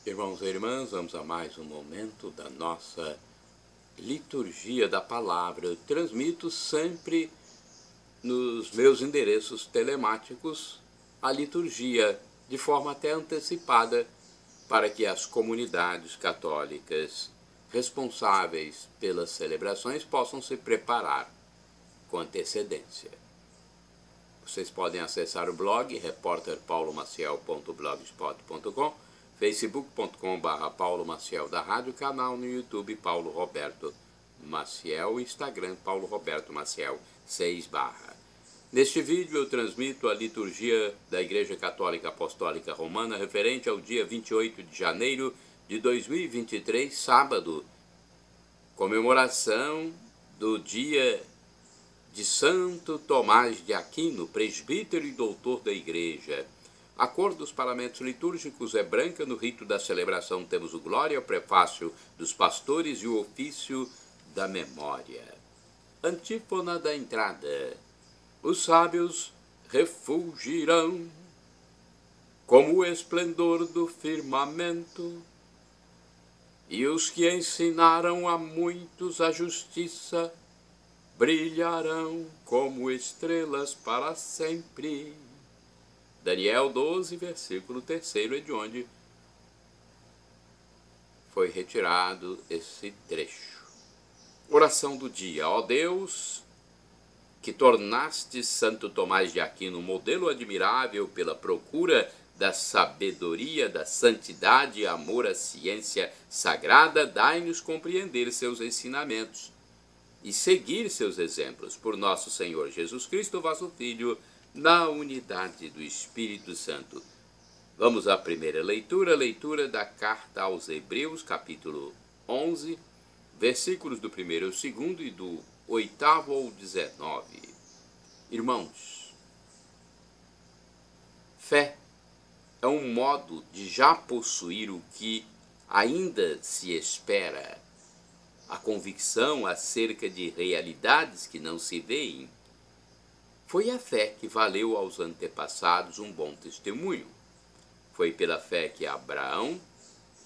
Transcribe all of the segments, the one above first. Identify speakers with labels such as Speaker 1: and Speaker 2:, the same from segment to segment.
Speaker 1: Irmãos e irmãs, vamos a mais um momento da nossa liturgia da palavra. Eu transmito sempre nos meus endereços telemáticos a liturgia de forma até antecipada para que as comunidades católicas responsáveis pelas celebrações possam se preparar com antecedência. Vocês podem acessar o blog repórterpaulomaciel.blogspot.com, facebook.com/Paulo Maciel da Rádio, canal no YouTube Paulo Roberto Maciel, Instagram Paulo Roberto Maciel 6 barra. Neste vídeo eu transmito a liturgia da Igreja Católica Apostólica Romana referente ao dia 28 de janeiro de 2023, sábado, comemoração do dia de Santo Tomás de Aquino, presbítero e doutor da Igreja. A cor dos paramentos litúrgicos é branca. No rito da celebração temos o Glória, o prefácio dos pastores e o ofício da memória. Antífona da entrada. Os sábios refulgirão como o esplendor do firmamento, e os que ensinaram a muitos a justiça brilharão como estrelas para sempre. Daniel 12, versículo 3, é de onde foi retirado esse trecho. Oração do dia. Ó Deus, que tornaste Santo Tomás de Aquino um modelo admirável pela procura da sabedoria, da santidade e amor à ciência sagrada, dai-nos compreender seus ensinamentos e seguir seus exemplos, por nosso Senhor Jesus Cristo, vosso Filho, na unidade do Espírito Santo. Vamos à primeira leitura da carta aos Hebreus, capítulo 11, versículos do 1º ao 2º e do 8º ao 19. Irmãos, fé é um modo de já possuir o que ainda se espera, a convicção acerca de realidades que não se veem. Foi a fé que valeu aos antepassados um bom testemunho. Foi pela fé que Abraão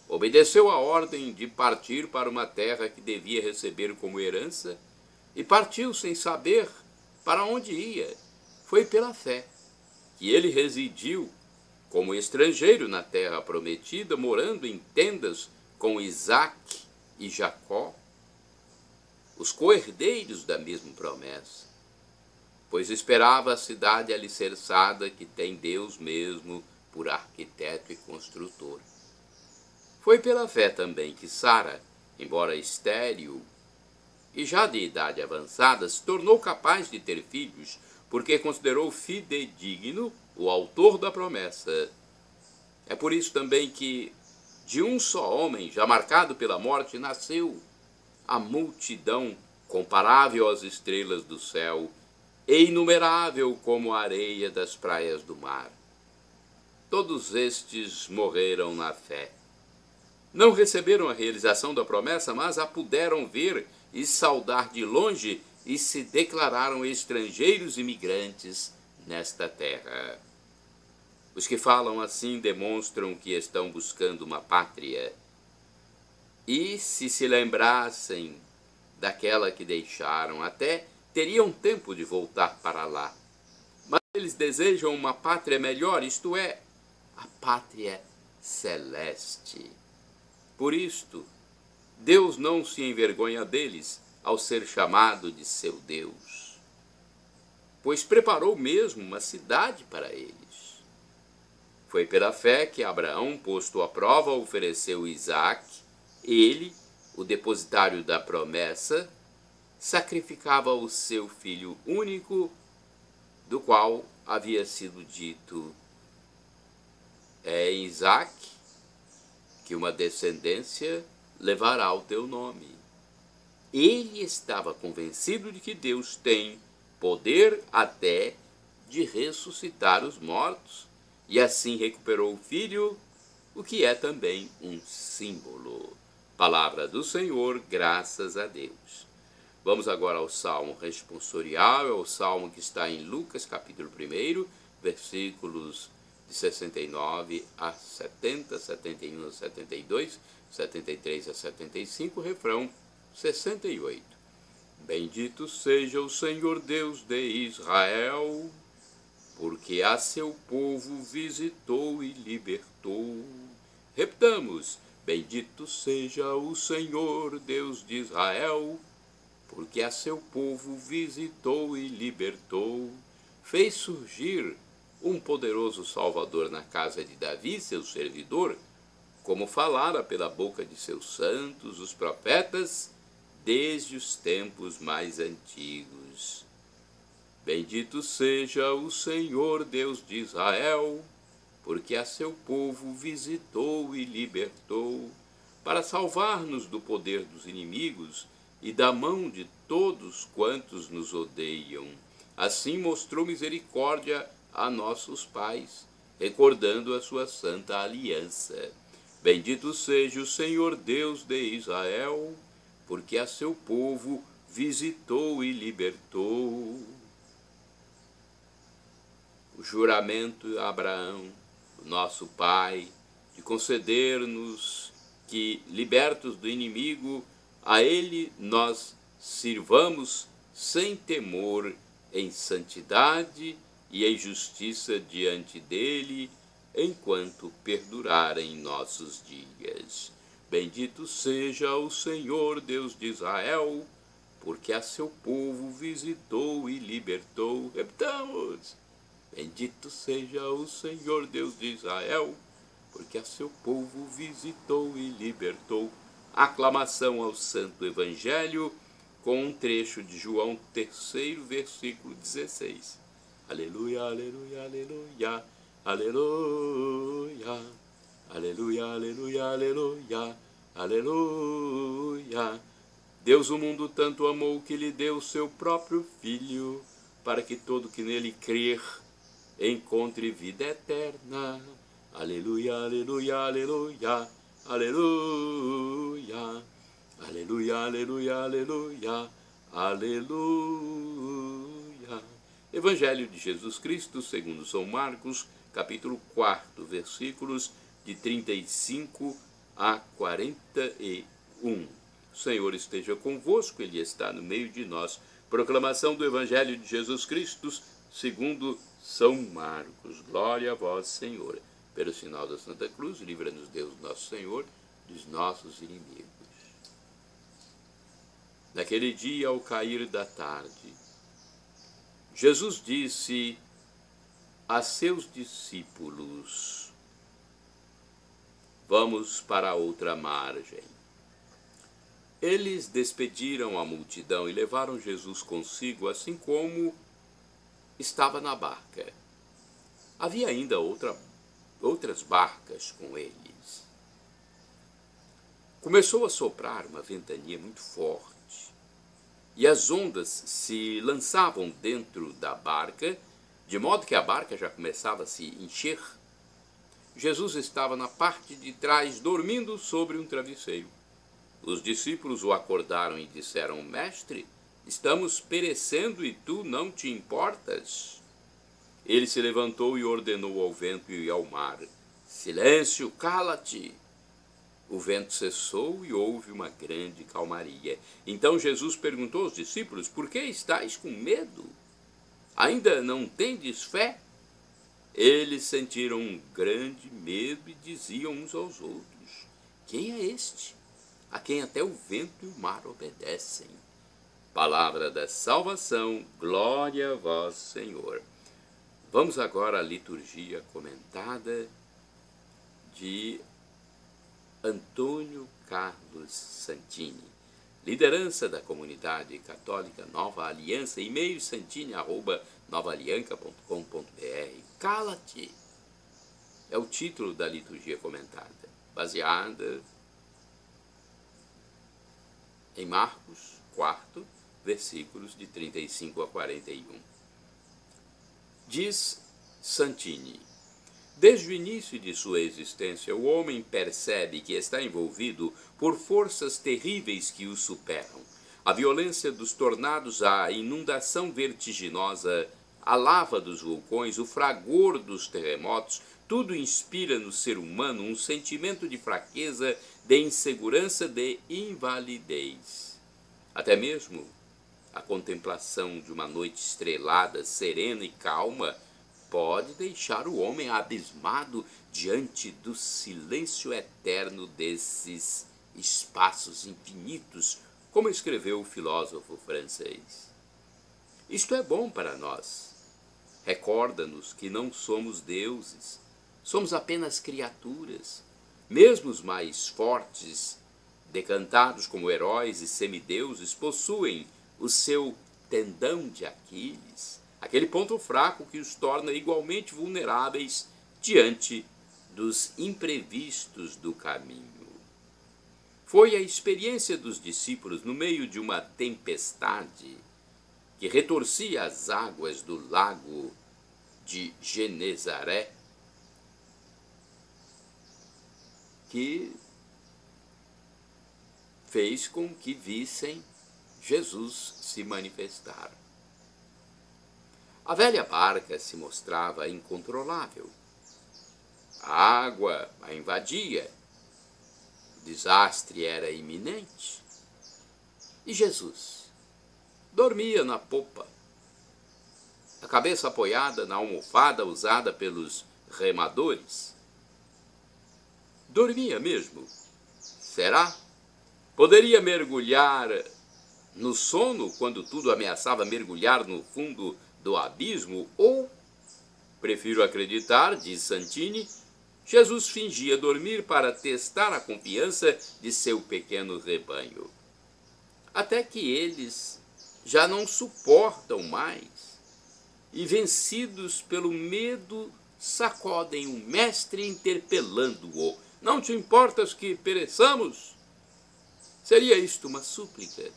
Speaker 1: obedeceu a ordem de partir para uma terra que devia receber como herança e partiu sem saber para onde ia. Foi pela fé que ele residiu como estrangeiro na terra prometida, morando em tendas com Isaque e Jacó, os co-herdeiros da mesma promessa, pois esperava a cidade alicerçada que tem Deus mesmo por arquiteto e construtor. Foi pela fé também que Sara, embora estéril e já de idade avançada, se tornou capaz de ter filhos, porque considerou fidedigno o autor da promessa. É por isso também que de um só homem, já marcado pela morte, nasceu a multidão comparável às estrelas do céu e inumerável como a areia das praias do mar. Todos estes morreram na fé. Não receberam a realização da promessa, mas a puderam ver e saudar de longe e se declararam estrangeiros e migrantes nesta terra. Os que falam assim demonstram que estão buscando uma pátria. E se lembrassem daquela que deixaram, até teriam tempo de voltar para lá. Mas eles desejam uma pátria melhor, isto é, a pátria celeste. Por isto, Deus não se envergonha deles ao ser chamado de seu Deus, pois preparou mesmo uma cidade para eles. Foi pela fé que Abraão, posto à prova, ofereceu Isaque. Ele, o depositário da promessa, sacrificava o seu filho único, do qual havia sido dito: é em Isaque que uma descendência levará o teu nome. Ele estava convencido de que Deus tem poder até de ressuscitar os mortos, e assim recuperou o filho, o que é também um símbolo. Palavra do Senhor, graças a Deus. Vamos agora ao Salmo responsorial, é o Salmo que está em Lucas, capítulo 1, versículos de 69 a 70, 71 a 72, 73 a 75, refrão 68. Bendito seja o Senhor Deus de Israel, porque a seu povo visitou e libertou. Repitamos: bendito seja o Senhor Deus de Israel, porque a seu povo visitou e libertou. Fez surgir um poderoso Salvador na casa de Davi, seu servidor, como falara pela boca de seus santos, os profetas, desde os tempos mais antigos. Bendito seja o Senhor Deus de Israel, porque a seu povo visitou e libertou, para salvar-nos do poder dos inimigos e da mão de todos quantos nos odeiam. Assim mostrou misericórdia a nossos pais, recordando a sua santa aliança. Bendito seja o Senhor Deus de Israel, porque a seu povo visitou e libertou. O juramento a Abraão, o nosso pai, de conceder-nos que, libertos do inimigo, a ele nós sirvamos sem temor, em santidade e em justiça diante dele, enquanto perdurarem nossos dias. Bendito seja o Senhor Deus de Israel, porque a seu povo visitou e libertou. Repitamos: bendito seja o Senhor Deus de Israel, porque a seu povo visitou e libertou. Aclamação ao Santo Evangelho, com um trecho de João 3, versículo 16. Aleluia, aleluia, aleluia, aleluia, aleluia, aleluia, aleluia, aleluia. Deus o mundo tanto amou que lhe deu seu próprio Filho, para que todo que nele crer encontre vida eterna. Aleluia, aleluia, aleluia, aleluia, aleluia, aleluia, aleluia, aleluia. Evangelho de Jesus Cristo segundo São Marcos, capítulo 4, versículos de 35 a 41. O Senhor esteja convosco, Ele está no meio de nós. Proclamação do Evangelho de Jesus Cristo segundo São Marcos. Glória a vós, Senhor. Pelo sinal da Santa Cruz, livra-nos Deus nosso Senhor dos nossos inimigos. Naquele dia, ao cair da tarde, Jesus disse a seus discípulos: vamos para outra margem. Eles despediram a multidão e levaram Jesus consigo, assim como estava na barca. Havia ainda outras barcas com eles. Começou a soprar uma ventania muito forte, e as ondas se lançavam dentro da barca, de modo que a barca já começava a se encher. Jesus estava na parte de trás, dormindo sobre um travesseiro. Os discípulos o acordaram e disseram: Mestre, estamos perecendo e tu não te importas? Ele se levantou e ordenou ao vento e ao mar: silêncio, cala-te! O vento cessou e houve uma grande calmaria. Então Jesus perguntou aos discípulos: por que estáis com medo? Ainda não tendes fé? Eles sentiram um grande medo e diziam uns aos outros: quem é este, a quem até o vento e o mar obedecem? Palavra da salvação, glória a vós, Senhor. Vamos agora à liturgia comentada de Antônio Carlos Santini, liderança da comunidade católica Nova Aliança, e-mail santini@novaalianca.com.br. Cala-te é o título da liturgia comentada, baseada em Marcos 4, versículos de 35 a 41. Diz Santini: desde o início de sua existência, o homem percebe que está envolvido por forças terríveis que o superam. A violência dos tornados, a inundação vertiginosa, a lava dos vulcões, o fragor dos terremotos, tudo inspira no ser humano um sentimento de fraqueza, de insegurança, de invalidez. Até mesmo a contemplação de uma noite estrelada, serena e calma, pode deixar o homem abismado diante do silêncio eterno desses espaços infinitos, como escreveu o filósofo francês. Isto é bom para nós. Recorda-nos que não somos deuses, somos apenas criaturas. Mesmo os mais fortes, decantados como heróis e semideuses, possuem o seu tendão de Aquiles, aquele ponto fraco que os torna igualmente vulneráveis diante dos imprevistos do caminho. Foi a experiência dos discípulos no meio de uma tempestade que retorcia as águas do lago de Genezaré que fez com que vissem Jesus se manifestar. A velha barca se mostrava incontrolável. A água a invadia. O desastre era iminente. E Jesus dormia na popa, a cabeça apoiada na almofada usada pelos remadores. Dormia mesmo? Será? Poderia mergulhar no sono quando tudo ameaçava mergulhar no fundo do abismo? Ou, prefiro acreditar, diz Santini, Jesus fingia dormir para testar a confiança de seu pequeno rebanho. Até que eles já não suportam mais e, vencidos pelo medo, sacodem o mestre interpelando-o. Não te importas que pereçamos? Seria isto uma súplica?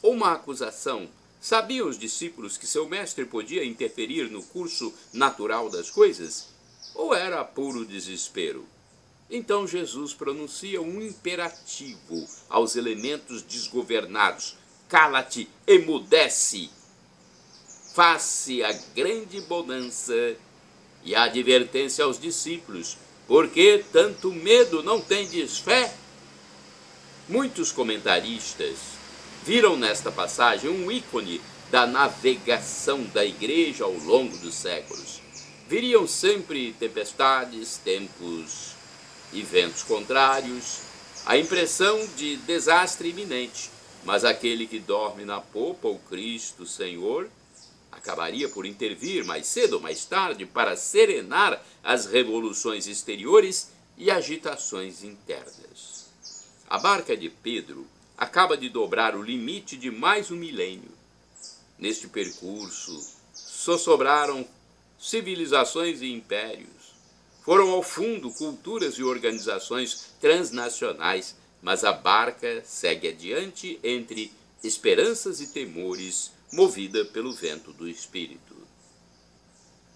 Speaker 1: Ou uma acusação? Sabiam os discípulos que seu mestre podia interferir no curso natural das coisas? Ou era puro desespero? Então Jesus pronuncia um imperativo aos elementos desgovernados. Cala-te, emudece! Faz-se a grande bonança e a advertência aos discípulos. Por que tanto medo? Não tendes fé? Muitos comentaristas viram nesta passagem um ícone da navegação da igreja ao longo dos séculos. Viriam sempre tempestades, tempos e ventos contrários, a impressão de desastre iminente, mas aquele que dorme na popa, o Cristo Senhor, acabaria por intervir mais cedo ou mais tarde para serenar as revoluções exteriores e agitações internas. A barca de Pedro acaba de dobrar o limite de mais um milênio. Neste percurso, só sobraram civilizações e impérios. Foram ao fundo culturas e organizações transnacionais, mas a barca segue adiante entre esperanças e temores, movida pelo vento do Espírito.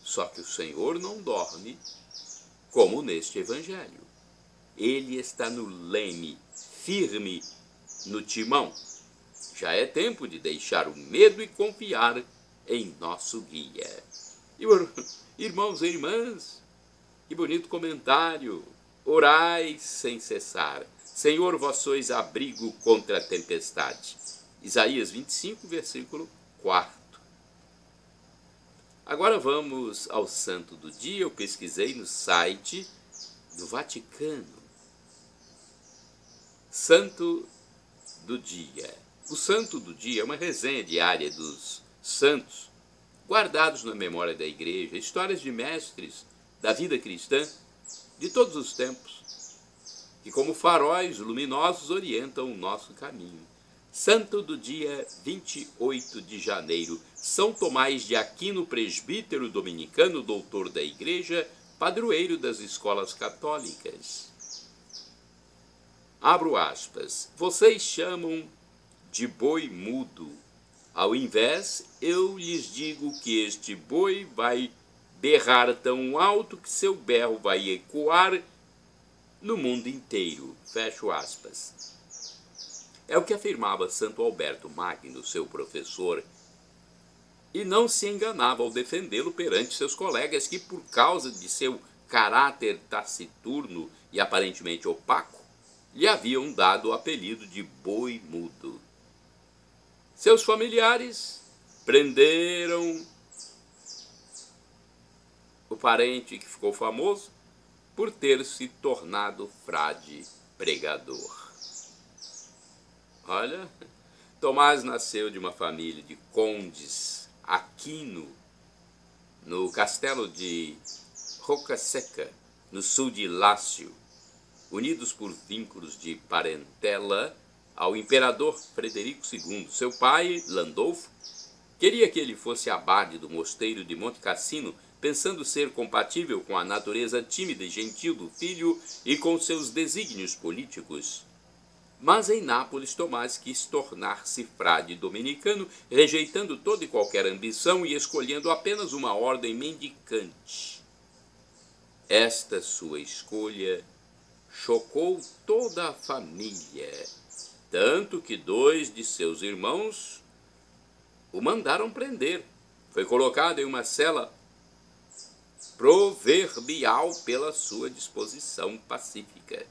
Speaker 1: Só que o Senhor não dorme, como neste Evangelho. Ele está no leme, firme no timão. Já é tempo de deixar o medo e confiar em nosso guia. Irmãos e irmãs, que bonito comentário. Orai sem cessar. Senhor, vós sois abrigo contra a tempestade. Isaías 25, versículo 4. Agora vamos ao santo do dia. Eu pesquisei no site do Vaticano. Santo do dia. O santo do dia é uma resenha diária dos santos guardados na memória da igreja, histórias de mestres da vida cristã de todos os tempos, que como faróis luminosos orientam o nosso caminho. Santo do dia 28 de janeiro, São Tomás de Aquino, presbítero dominicano, doutor da igreja, padroeiro das escolas católicas. Abro aspas. Vocês chamam de boi mudo. Ao invés, eu lhes digo que este boi vai berrar tão alto que seu berro vai ecoar no mundo inteiro. Fecho aspas. É o que afirmava Santo Alberto Magno, seu professor, e não se enganava ao defendê-lo perante seus colegas que, por causa de seu caráter taciturno e aparentemente opaco, lhe haviam dado o apelido de boi mudo. Seus familiares prenderam o parente que ficou famoso por ter se tornado frade pregador. Olha, Tomás nasceu de uma família de condes Aquino, no castelo de Roccasecca, no sul de Lácio, unidos por vínculos de parentela ao imperador Frederico II. Seu pai, Landolfo, queria que ele fosse abade do mosteiro de Monte Cassino, pensando ser compatível com a natureza tímida e gentil do filho e com seus desígnios políticos. Mas em Nápoles, Tomás quis tornar-se frade dominicano, rejeitando toda e qualquer ambição e escolhendo apenas uma ordem mendicante. Esta sua escolha chocou toda a família, tanto que 2 de seus irmãos o mandaram prender. Foi colocado em uma cela proverbial pela sua disposição pacífica.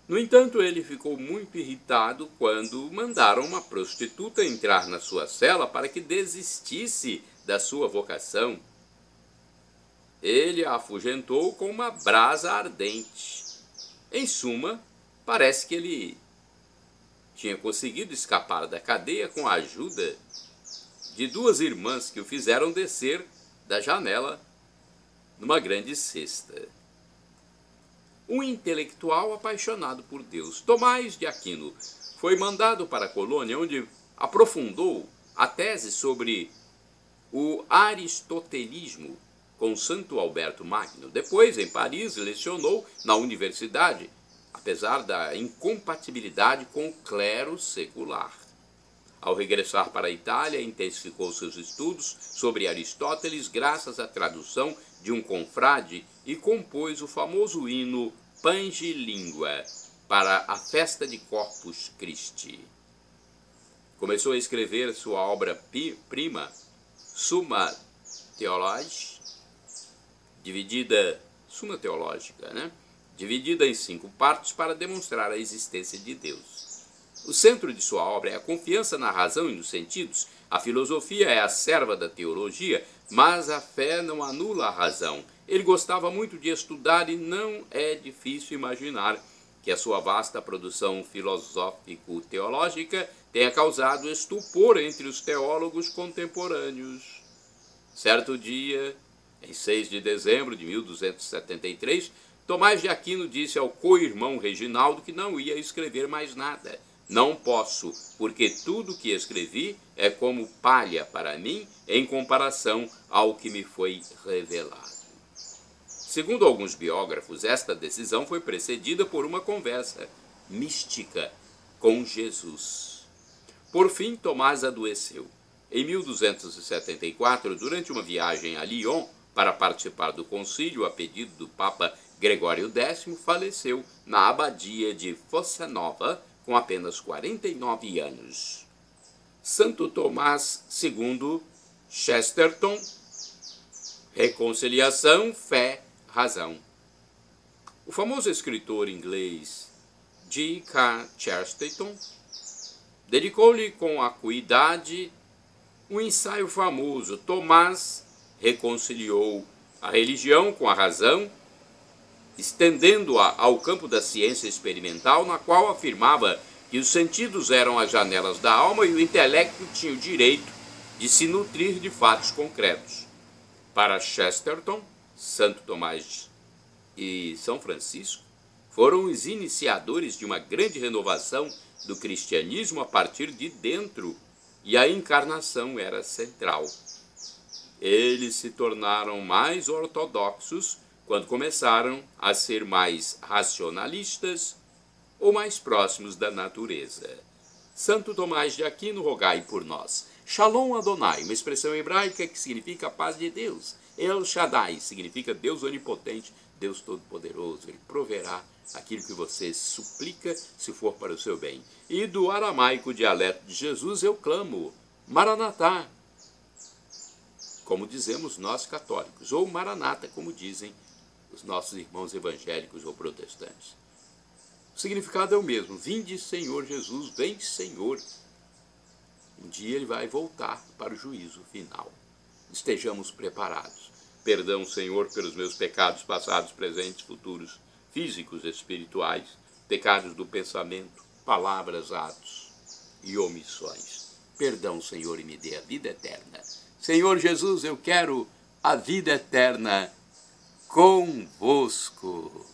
Speaker 1: No entanto, ele ficou muito irritado quando mandaram uma prostituta entrar na sua cela para que desistisse da sua vocação. Ele a afugentou com uma brasa ardente. Em suma, parece que ele tinha conseguido escapar da cadeia com a ajuda de 2 irmãs que o fizeram descer da janela numa grande cesta. Um intelectual apaixonado por Deus, Tomás de Aquino, foi mandado para a colônia, onde aprofundou a tese sobre o aristotelismo com Santo Alberto Magno. Depois, em Paris, lecionou na universidade, apesar da incompatibilidade com o clero secular. Ao regressar para a Itália, intensificou seus estudos sobre Aristóteles graças à tradução de um confrade e compôs o famoso hino Pange Lingua para a festa de Corpus Christi. Começou a escrever sua obra-prima, Summa Theologica, dividida em 5 partes para demonstrar a existência de Deus. O centro de sua obra é a confiança na razão e nos sentidos. A filosofia é a serva da teologia, mas a fé não anula a razão. Ele gostava muito de estudar e não é difícil imaginar que a sua vasta produção filosófico-teológica tenha causado estupor entre os teólogos contemporâneos. Certo dia, em 6 de dezembro de 1273, Tomás de Aquino disse ao co-irmão Reginaldo que não ia escrever mais nada. Não posso, porque tudo que escrevi é como palha para mim em comparação ao que me foi revelado. Segundo alguns biógrafos, esta decisão foi precedida por uma conversa mística com Jesus. Por fim, Tomás adoeceu. Em 1274, durante uma viagem a Lyon para participar do concílio a pedido do Papa Gregório X, faleceu na abadia de Fossa Nova, com apenas 49 anos. Santo Tomás II Chesterton, Reconciliação, Fé, Razão. O famoso escritor inglês G.K. Chesterton dedicou-lhe com acuidade um ensaio famoso. Tomás reconciliou a religião com a razão, estendendo-a ao campo da ciência experimental, na qual afirmava que os sentidos eram as janelas da alma e o intelecto tinha o direito de se nutrir de fatos concretos. Para Chesterton, Santo Tomás e São Francisco foram os iniciadores de uma grande renovação do cristianismo a partir de dentro, e a encarnação era central. Eles se tornaram mais ortodoxos quando começaram a ser mais racionalistas ou mais próximos da natureza. Santo Tomás de Aquino, rogai por nós. Shalom Adonai, uma expressão hebraica que significa a paz de Deus. El Shaddai significa Deus onipotente, Deus todo-poderoso. Ele proverá aquilo que você suplica, se for para o seu bem. E do aramaico dialeto de Jesus eu clamo, Maranatá. como dizemos nós católicos, ou Maranata, como dizem os nossos irmãos evangélicos ou protestantes. O significado é o mesmo: vinde, Senhor Jesus, vem, Senhor. Um dia ele vai voltar para o juízo final. Estejamos preparados. Perdão, Senhor, pelos meus pecados passados, presentes, futuros, físicos, espirituais, pecados do pensamento, palavras, atos e omissões. Perdão, Senhor, e me dê a vida eterna. Senhor Jesus, eu quero a vida eterna convosco.